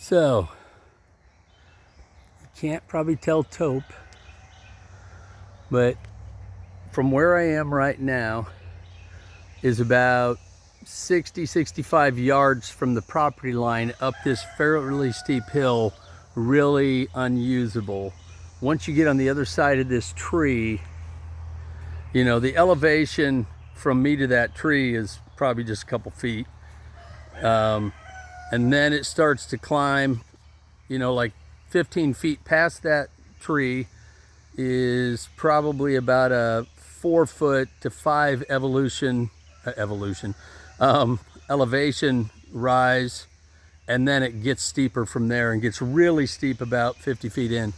So, you can't probably tell taupe, but from where I am right now is about 60-65 yards from the property line up this fairly steep hill, really unusable. Once you get on the other side of this tree, you know, the elevation from me to that tree is probably just a couple feet. And then it starts to climb, you know, like 15 feet past that tree is probably about a 4 foot to 5 elevation rise, and then it gets steeper from there and gets really steep about 50 feet in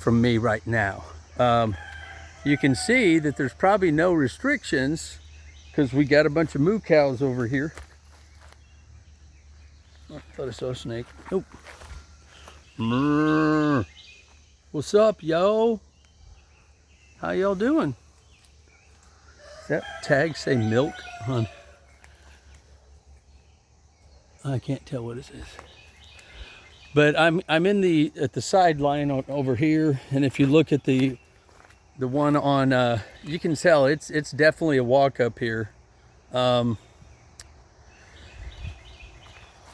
from me right now. You can see that there's probably no restrictions because we got a bunch of moo cows over here. Oh, I thought I saw a snake. Nope. What's up, yo? How y'all doing? Does that tag say milk on? I can't tell what it is. But I'm at the sideline over here, and if you look at the one on, you can tell it's definitely a walk up here.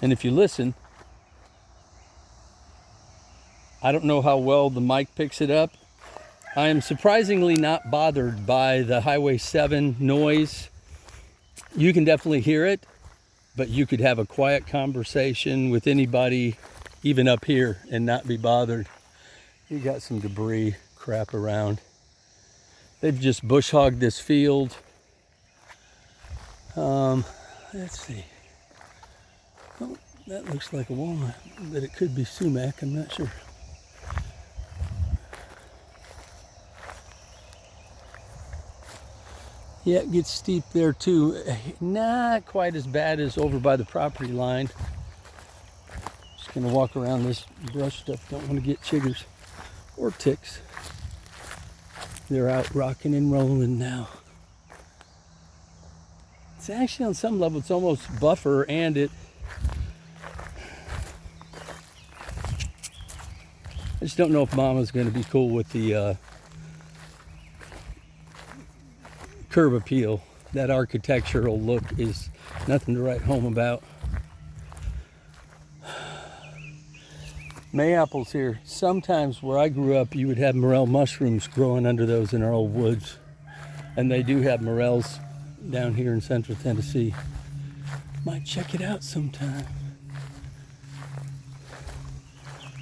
And if you listen, I don't know how well the mic picks it up. I am surprisingly not bothered by the Highway 7 noise. You can definitely hear it, but you could have a quiet conversation with anybody, even up here, and not be bothered. You got some debris crap around. They've just bush hogged this field. Let's see. Oh, that looks like a walnut, but it could be sumac, I'm not sure. Yeah, it gets steep there too. Not quite as bad as over by the property line. Just gonna walk around this brush stuff. Don't want to get chiggers or ticks. They're out rocking and rolling now. It's actually on some level, it's almost buffer, and I just don't know if Mama's going to be cool with the curb appeal. That architectural look is nothing to write home about. Mayaples here. Sometimes where I grew up, you would have morel mushrooms growing under those in our old woods. And they do have morels down here in central Tennessee. Might check it out sometime.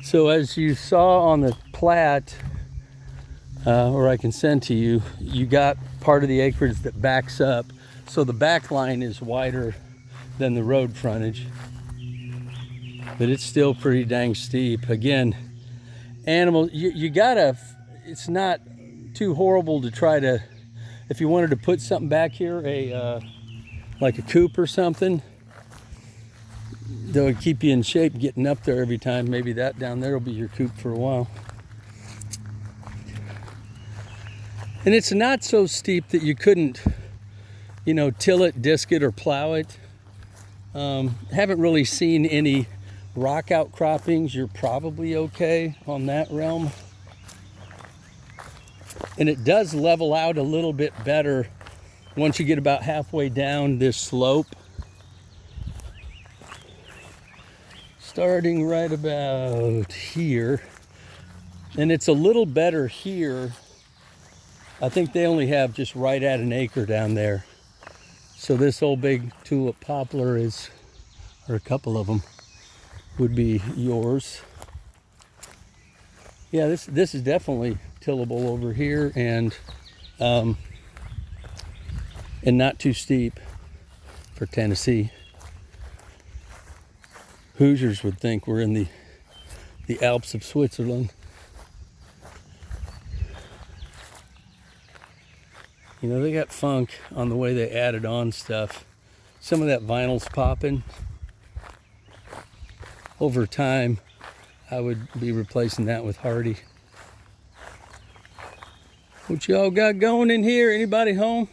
So as you saw on the plat, or I can send to you, you got part of the acreage that backs up. So the back line is wider than the road frontage, but it's still pretty dang steep. Again, animals, you gotta, it's not too horrible to try to, if you wanted to put something back here, like a coop or something, that would keep you in shape getting up there every time. Maybe that down there will be your coop for a while. And it's not so steep that you couldn't, you know, till it, disc it, or plow it. Haven't really seen any rock outcroppings. You're probably okay on that realm. And it does level out a little bit better once you get about halfway down this slope. Starting right about here. And it's a little better here. I think they only have just right at an acre down there. So this old big tulip poplar is, or a couple of them, would be yours. Yeah, this is definitely tillable over here, and not too steep for Tennessee. Hoosiers would think we're in the Alps of Switzerland. You know, they got funk on the way they added on stuff. Some of that vinyl's popping. Over time, I would be replacing that with Hardy. What y'all got going in here? Anybody home?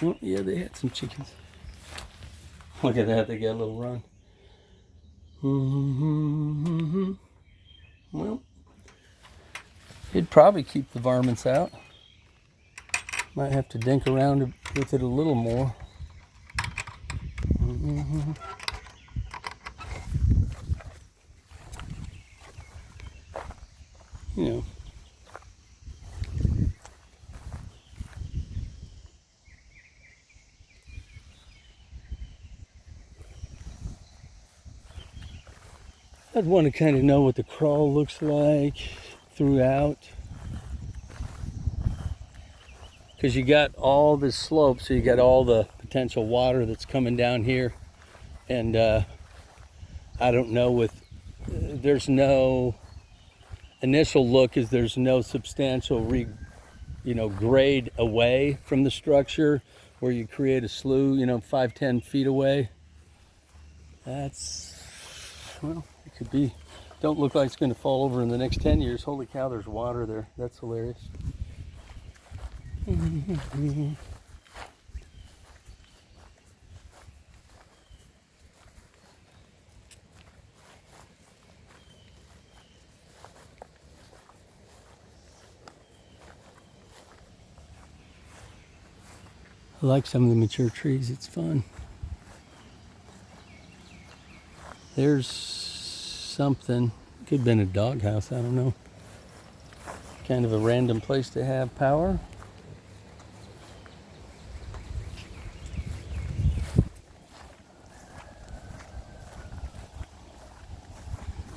Oh, yeah, they had some chickens. Look at that, they got a little run. Well, it'd probably keep the varmints out. Might have to dink around with it a little more. You know. I'd want to kind of know what the crawl looks like throughout. Because you got all this slope, so you got all the potential water that's coming down here. And I don't know there's no, initial look is there's no substantial grade away from the structure where you create a slough, 5-10 feet away. That's, well, it could be. Don't look like it's going to fall over in the next 10 years. Holy cow, there's water there. That's hilarious. I like some of the mature trees. It's fun. There's something. Could have been a doghouse. I don't know. Kind of a random place to have power.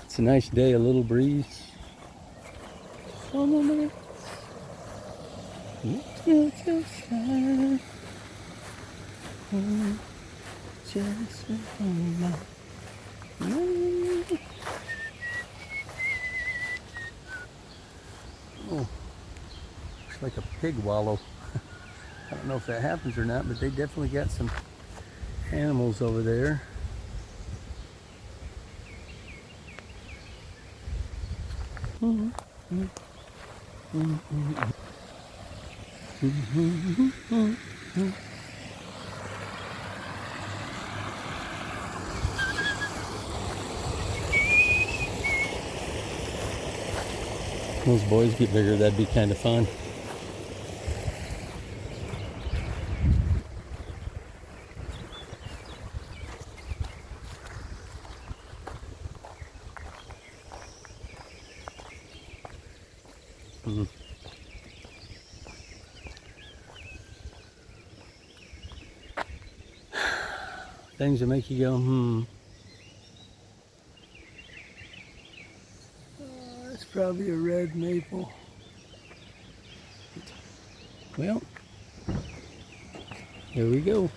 It's a nice day. A little breeze. Oh, looks like a pig wallow. I don't know if that happens or not, but they definitely got some animals over there. Those boys get bigger, that'd be kind of fun. Things that make you go, That's probably a red maple. Well, there we go.